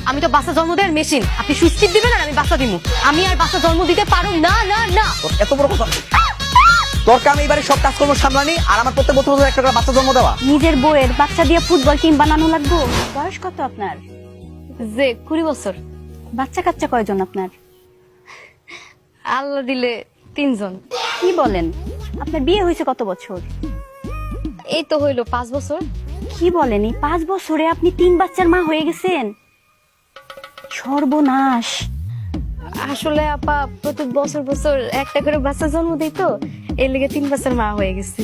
আমি তো বাচ্চা জন্ম দেওয়ার মেশিন। আপনি সুইচ টিপ দিবেন আর আমি বাচ্চা দিব। আমি আর বাচ্চা জন্ম দিতে পারো না না না। তোর এত বড় কথা, তোরকে আমি এবারে সব কাজকর্ম সামলানি আর আমার প্রত্যেক বছর বছর একটা করে বাচ্চা জন্ম দেওয়া। নিজের বউয়ের বাচ্চা দিয়ে ফুটবল টিম বানানো লাগবো? বয়স কত আপনার? যে 20 বছর। বাচ্চা কাচ্চা কয়জন আপনার? আল্লাহ দিলে 3 জন। কি বলেন, আপনার বিয়ে হয়েছে কত বছর? এই তো হইলো 5 বছর। কি বলেন, এই 5 বছরে আপনি 3 বাচ্চার মা হয়ে গেছেন? সর্বনাশ। আসলে আপা প্রত্যেক বছর বছর একটা করে বাচ্চা জন্ম দেই তো, এর লেগে 3 বাচ্চার মা হয়ে গেছি।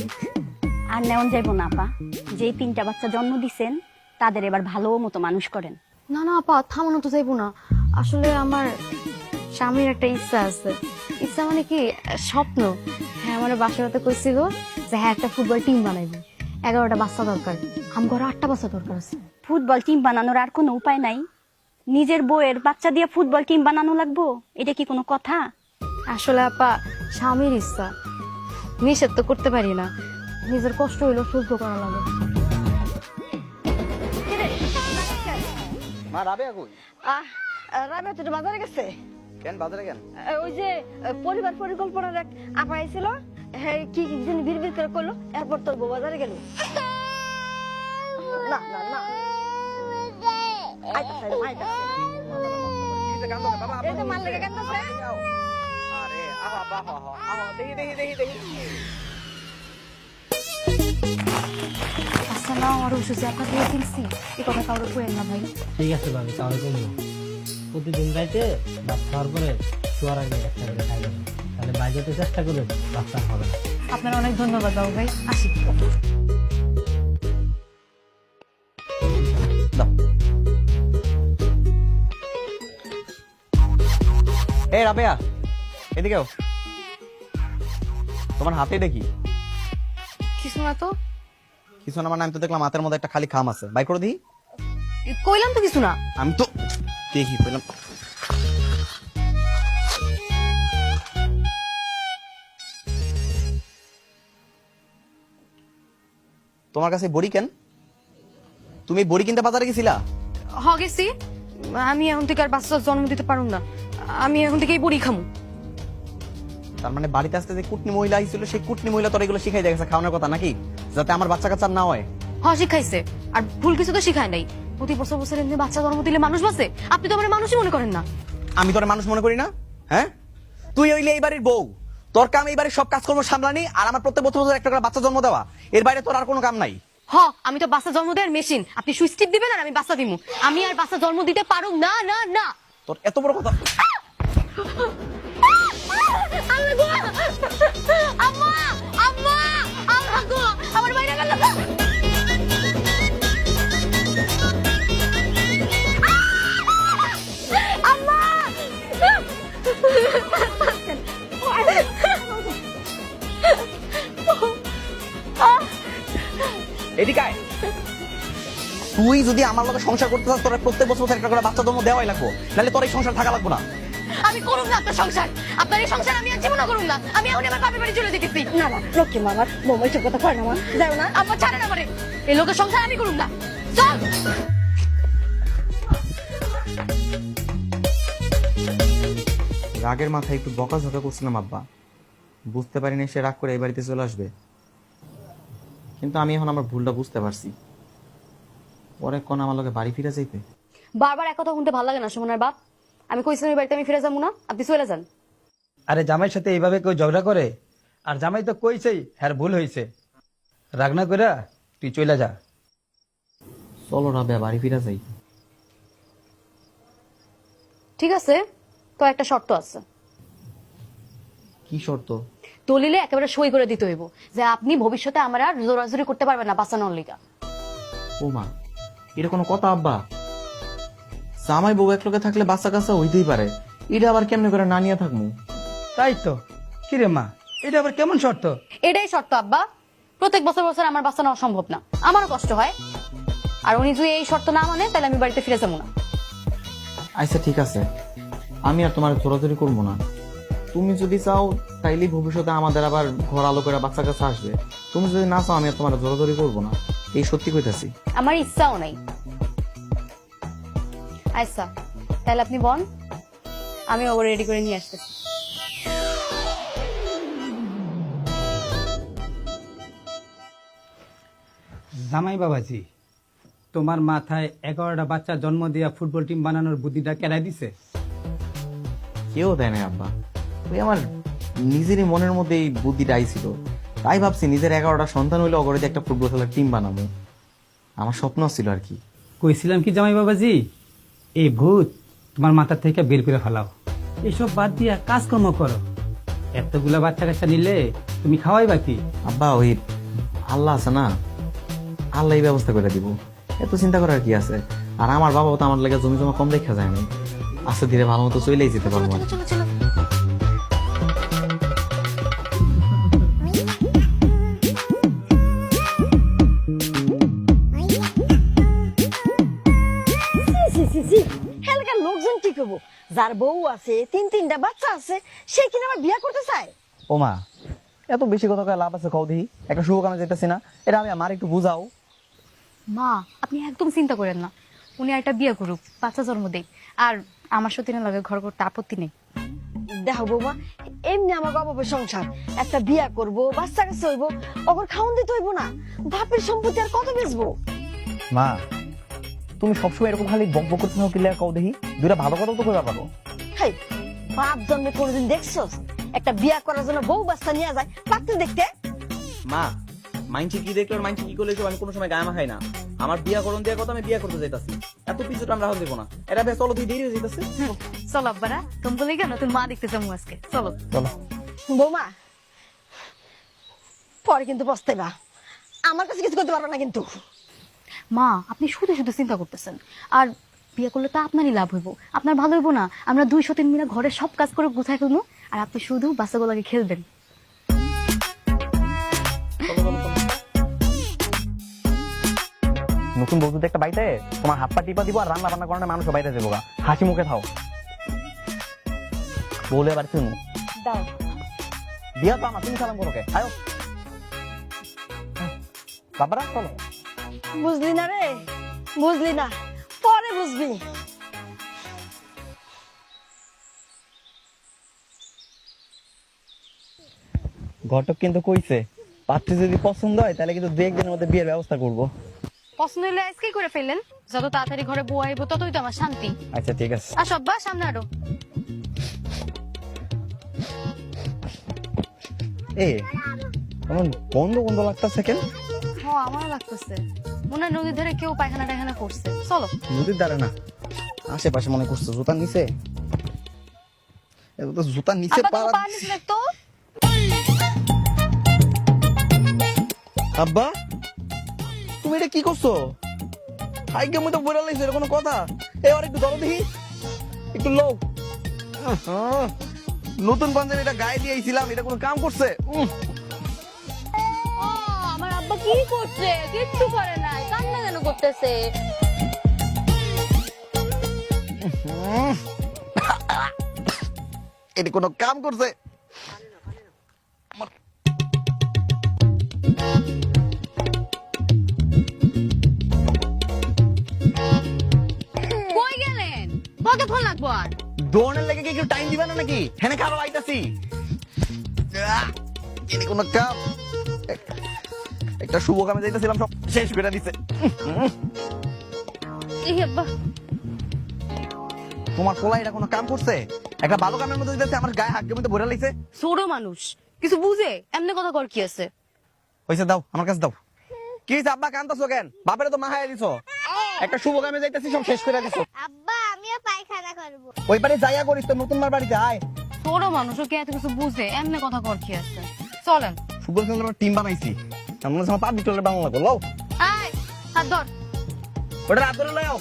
আর নেওয়া যাইব না আপা, যেই 3টা বাচ্চা জন্ম দিছেন তাদের এবার ভালো মতো মানুষ করেন। না না আপা, থামানো তো যাইব না। আসলে আমার স্বামীর একটা ইচ্ছা আছে। ইচ্ছা মানে কি, স্বপ্ন। হ্যাঁ, আমার বাসাতে কইছিল যে হ্যাঁ একটা ফুটবল টিম বানাইবে, 11টা বাচ্চা দরকার। আমার 8টা বাচ্চা দরকার আছে। ফুটবল টিম বানানোর আর কোনো উপায় নাই? নিজের বউয়ের বাচ্চা দিয়ে ফুটবল টিম বানানো লাগবো? এটা কি কোনো কথা? আসলে আপা স্বামীর ইচ্ছা, নিষেধ তো করতে পারি না। নিজের কষ্ট হইলো সহ্য করা লাগে। মা রাবেয়া কই? রাবেয়া তো বাজারে গেছে। কেন বাজারে কেন? ওই যে পরিবার পরিকল্পনার এক আপা আইছিল, হ্যাঁ কি জানি ভিড় করে করলো, এরপর তোর বউ বাজারে গেল। না না না আইতাছে, আইতাছে। কিসে কান্দো বাবা? এই যে মাল লেগে কান্দছে। আরে আহা বাহা আহা দেখি দেখি দেখি দেখি। আসসালামু আলাইকুম, সুজি আপনাকে দিয়ে কিনছি। এই কথা কাউকে কইেন না ভাই। ঠিক আছে ভাবি, তাহলে কমবো। প্রতিদিন রাইতে ভাত খাওয়ার পরে শোয়ার আগে একটা করে খাই যাবে, তাহলে বাইরে চেষ্টা করবে বাচ্চা হবে না। আপনার অনেক ধন্যবাদ বাবু ভাই, আসি। দাও। এই রাবেয়া এদিকেও, তোমার হাতে দেখি কিছু না তো। কিছু না মানে আমি তো দেখলাম হাতের মধ্যে একটা খালি খাম আছে, বাই করে দিই। কইলাম তো কিছু না। আমি তো দেখি পেলাম। তোমার কাছে বড়ি কেন? তুমি বড়ি কিনতে বাজারে গেছিলা? গেছি। আমি এখন থেকে আর বাচ্চা জন্ম দিতে পারুম না। আমি এখন থেকেই বড়ি খামু। তার মানে বাড়িতে আজকে যে কুটনি মহিলা আইছিল, সেই কুটনি মহিলা তোর এগুলো শিখাই দেখেছে খাওয়ানোর কথা নাকি, যাতে আমার বাচ্চা কাচ্চা না হয়। শিখাইছে। আর ভুল কিছু তো শিখায় নাই। প্রতি বছর বছর এমনি বাচ্চা জন্ম দিলে মানুষ বাঁচে। আপনি তো আমার মানুষই মনে করেন না। আমি তোর মানুষ মনে করি না? হ্যাঁ, তুই হইলে এই বাড়ির বউ, তোর কাম এই বাড়ির সব কাজকর্ম সামলানি আর আমার প্রত্যেক বছর বছর একটা করে বাচ্চা জন্ম দেওয়া, এর বাইরে তোর আর কোনো কাম নাই। আমি তো বাচ্চা জন্ম দেওয়ার মেশিন। আপনি সুইচ টিপ দিবেন আর আমি বাচ্চা দিব। আমি আর বাচ্চা জন্ম দিতে পারুম না না না। তোর এত বড় কথা। আম্মা আম্মা আম্মা গো, আমার বাইরে গেল। আম্মা এদিকে আয়। তুই যদি আমার লগে সংসার করতে চাস, তোর প্রত্যেক বছর বছর একটা করে বাচ্চা জন্ম দেওয়াই লাগবো, নাহলে তোর এই সংসার থাকা লাগবো না। আমি করুম না আপনার সংসার। আপনার এই সংসার আমি আর জীবনও করুম না। আমি এখন আমার বাপের বাড়ি চলে যেতেছি। না না লক্ষ্মী মা, আমার বউ এইসব কথা কয় না মা, যাও না। আম্মা ছাড়েন আমারে। এই লোকের সংসার আমি করুম না। চল। রাগের মাথায় একটু বকাঝকা করছিলাম আব্বা, বুঝতে পারিনি সে রাগ করে এই বাড়িতে চলে আসবে, কিন্তু আমি এখন আমার ভুলটা বুঝতে পারছি। পরে কোন আমার লগে বাড়ি ফিরে যাইতে। বারবার এক কথা শুনতে ভালো লাগে না সুমনের বাপ। আমি কইছিলাম এই বাড়িতে আমি ফিরে যাবো না, আপনি চলে যান। আরে জামাইয়ের সাথে এইভাবে কেউ ঝগড়া করে? আর জামাই তো কইছেই হ্যার ভুল হয়েছে, রাগ না করে তুই চলে যা। চলো রাবেয়া বাড়ি ফিরে যাই। ঠিক আছে, তো একটা শর্ত আছে। কি শর্ত? দলিলে একেবারে সই করে দিতে হইব যে আপনি ভবিষ্যতে আমার আর জোরাজুরি করতে পারবেন না বাঁচানোর লিগা। ও মা, এটা কোনো কথা আব্বা? জামাই বউ এক লোকে থাকলে বাচ্চা কাচ্চা হইতেই পারে, এটা আবার কেমনে করে না নিয়ে থাকবো? তাই তো। কিরে মা, এটা আবার কেমন শর্ত? এটাই শর্ত আব্বা। প্রত্যেক বছর বছর আমার বাচ্চা নেওয়া সম্ভব না, আমারও কষ্ট হয়। আর উনি যদি এই শর্ত না মানে তাহলে আমি বাড়িতে ফিরে যাবো না। আচ্ছা ঠিক আছে, আমি আর তোমার জোরাজোরি করবো না। তুমি যদি চাও তাইলে ভবিষ্যতে আমাদের আবার ঘর আলো করে বাচ্চা কাছে আসবে। তুমি যদি না চাও আমি আর তোমার জোরাজোরি করবো না, এই সত্যি কইতাছি। আমার ইচ্ছাও নাই। আচ্ছা তাহলে আপনি বল, আমি ওকে রেডি করে নিয়ে আসতেছি। জামাই বাবাজি, তোমার মাথায় 11টা বাচ্চা জন্ম দিয়া ফুটবল টিম বানানোর বুদ্ধিটা কেড়াই দিছে? কেউ দেয় না আব্বা, ওই আমার নিজেরই মনের মধ্যে এই বুদ্ধিটা আইছিল। তাই ভাবছি নিজের 11টা সন্তান হইলে অগরে একটা ফুটবল খেলার টিম বানাবো, আমার স্বপ্ন ছিল আর কি। কইছিলাম কি জামাই বাবাজি, এই ভূত তোমার মাথা থেকে বের করে ফেলাও, এসব বাদ দিয়া কাজকর্ম করো। এতগুলা বাচ্চা কাচ্চা নিলে তুমি খাওয়াইবা কি? আব্বা ওই আল্লাহ আছে না, আল্লাহ এই ব্যবস্থা করে দিব, এত চিন্তা করার কি আছে। আর আমার বাবাও তো আমার লাগে জমি জমা কম দেখা যায় না, আস্তে ধীরে ভালো মতো চলেই যেতে পারবো। চলো চলো চলো। হেলকার লোকজন কি করবো, যার বউ আছে 3-3টা বাচ্চা আছে, সে কিনা আবার বিয়া করতে চায়। ও মা, এত বেশি কথা কয়ে লাভ আছে? কৌদি একটা শুভ কামে যেতেছি না, এটা আমি আমার একটু বুঝাও। মা আপনি একদম চিন্তা করেন না, উনি একটা বিয়ে করুক, বাচ্চা জন্ম দেয়, আর আমার সতীনের লাগে ঘর করতে আপত্তি নেই। দেখো বৌমা, এমনি আমার বাবার সংসার, একটা বিয়া করবো, বাচ্চা কাছে হইব, ওর খাওন দিতে হইব না, বাপের সম্পত্তি আর কত বেচবো? মা তুমি সবসময় এরকম খালি বক বক করতে থাকো, কিলে কও দেখি দুইটা ভালো কথা তো কইবা পারো। হাই, বাপ জন্মে কোনোদিন দেখছস একটা বিয়া করার জন্য বউ বাচ্চা নিয়ে যায় পাত্র দেখতে? মা মাইনছি কি দেখলো, মাইনছি কি করলে আমি কোনো সময় গায়ে মাখাই না। আমার বিয়া করণ দেওয়ার কথা, আমি বিয়া করতে যাইতাছি, এত পিছু টান রাখা দেবো না। এটা বেশ চলো, তুই দেরি হয়ে যাইতাছে। চলো আব্বারা, তুমি বলে কেন তুমি মা দেখতে যাবো আজকে, চলো। চলো বৌমা, পরে কিন্তু পস্তাইবা, আমার কাছে কিছু করতে পারবে না কিন্তু। মা আপনি শুধু শুধু চিন্তা করতেছেন, আর বিয়ে করলে তো আপনারই লাভ হইব, আপনার ভালো হইব না? আমরা 2 সতীন মিলে ঘরের সব কাজ করে গুছাই ফেলবো, আর আপনি শুধু বাচ্চাগুলোকে খেলবেন। নতুন বন্ধুদের একটা বাইতে তোমার হাত পা টিপা দিব, আর রান্না বান্না করার মানুষ বাইরে যাবো, হাসি মুখে থাও বলে বাড়ি শুনু দাও বিয়া তো আমার, তুমি সালাম করো কে? আয়ো বাবারা চলো। বুঝলি না রে, বুঝলি না, পরে বুঝবি। ঘটক কিন্তু কইছে পাত্রী যদি পছন্দ হয় তাহলে কিন্তু 2-1 দিনের মধ্যে বিয়ের ব্যবস্থা করব। পছন্দ হলে আজকেই করে ফেললেন, যত তাড়াতাড়ি ঘরে বউ আইব ততই তো আমার শান্তি। আচ্ছা ঠিক আছে। আর সব্বা সামনে আরো। এ কেমন বন্ধ বন্ধ লাগতেছে কেন? হ্যাঁ আমারও লাগতেছে, মনে হয় নদীর ধারে কেউ পায়খানা টায়খানা করছে। চলো। নদীর ধারে না, আশেপাশে মনে করছো জুতার নিচে। এটা তো জুতার নিচে আব্বা পা। তোমার পা নিচে দেখতো। আব্বা তুমি এটা কি করছো? আইকে মই তো বইরা লাইছো, এটা কোনো কথা? এ আর একটু ধরো দেখি, একটু লো। নতুন পাঞ্জাবি এটা গায়ে দিয়ে আইছিলাম, এটা কোনো কাম করছে? আমার আব্বা কি করছে? কিচ্ছু করে নাই, কান্না কেন করতেছে? এটা কোনো কাম করছে? কই গেলেন? কতক্ষণ লাগবো আর? দৌড়ের লেগে কি একটু টাইম দিবা না নাকি? হেনে খাবো আইতাছি। এটা কোনো কাম? একটা শুভ কামে যাইতেছিলাম, সব শেষ করে দিছে। এই আব্বা তোমার পোলা এটা কোনো কাম করছে? একটা ভালো কামের মধ্যে দিতেছে, আমার গায়ে হাত মধ্যে ভরে লাইছে। ছোট মানুষ কিছু বুঝে এমনি কথা কর কি আছে? পয়সা দাও, আমার কাছে দাও। কি হইছে আব্বা, কান্দছো কেন? বাপেরে তো মাহায়া দিছো, একটা শুভ কামে যাইতেছি সব শেষ করে দিছো। আব্বা আমিও পায়খানা করব। ওই বাড়ি যাইয়া করিস তো, নতুন মার বাড়িতে আয়। ছোট মানুষও কি এত কিছু বুঝে এমনি কথা কর কি আছে? চলেন। ফুটবল খেলার আমরা টিম বানাইছি, আমরা সময় পাবলিক টয়লেট বানানো লাগলো। লও আয় হাত ধর। ওটা রাত ধরে লও।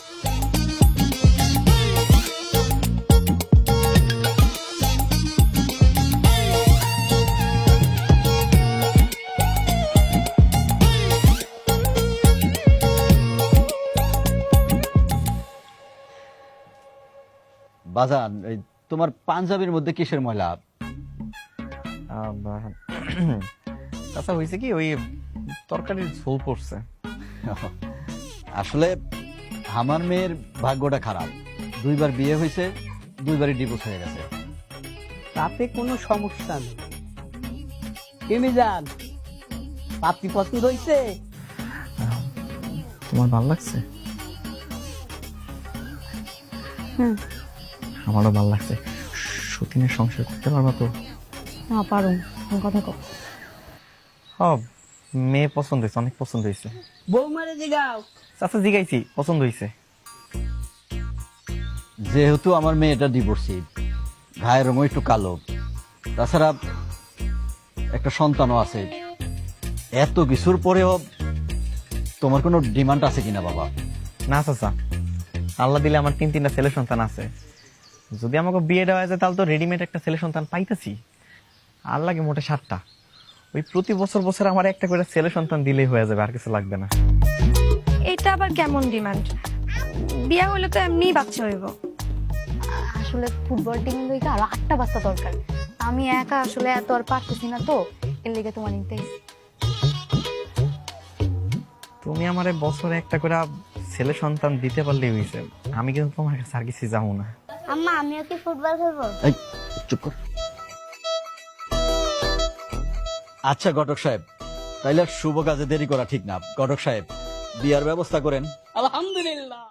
বাজান, এই তোমার পাঞ্জাবির মধ্যে কিসের ময়লা? আচ্ছা হয়েছে কি, ওই তরকারির ঝোল পড়ছে। আসলে আমার মেয়ের ভাগ্যটা খারাপ, দুইবার বিয়ে হয়েছে, দুইবারই ডিভোর্স হয়ে গেছে। তাতে কোনো সমস্যা নেই। কেমে যান, পাত্রী পছন্দ হয়েছে? তোমার ভালো লাগছে? হুম। আমারও ভালো লাগছে। সতীনের সংসার করতে পারবা তো? না পারুম, তুমি কথা কও। মেয়ে পছন্দ হয়েছে, অনেক পছন্দ হয়েছে। বৌমারে জিগাও। আচ্ছা জিগাইছি, পছন্দ হয়েছে। যেহেতু আমার মেয়েটা ডিভোর্সি, গায়ের রঙও একটু কালো, তাছাড়া একটা সন্তানও আছে, এত কিছুর পরেও তোমার কোনো ডিমান্ড আছে কিনা বাবা? না চাচা, আল্লাহ দিলে আমার 3-3টা ছেলে সন্তান আছে। যদি আমাকে বিয়ে দেওয়া যায় তাহলে তো রেডিমেড একটা ছেলে সন্তান পাইতেছি। আর লাগে মোটে 7টা। ওই প্রতি বছর বছর আমার একটা করে ছেলে সন্তান দিলেই হয়ে যাবে, আর কিছু লাগবে না। এটা আবার কেমন ডিমান্ড? বিয়া হলে তো এমনিই বাচ্চা হইব। আসলে ফুটবল টিম লইকে আরো 8টা বাচ্চা দরকার। আমি একা আসলে এত আর পারতেছি না, তো এর লেগে তোমার নিতে আইছি। তুমি আমার বছরে একটা করে ছেলে সন্তান দিতে পারলেই হয়েছে। আমি কিন্তু তোমার কাছে আর কিছু যাবো না। আম্মা আমিও কি ফুটবল খেলবো? এই, চুপ কর। আচ্ছা ঘটক সাহেব, তাইলে আর শুভ কাজে দেরি করা ঠিক না। ঘটক সাহেব, বিয়ার ব্যবস্থা করেন। আলহামদুলিল্লাহ।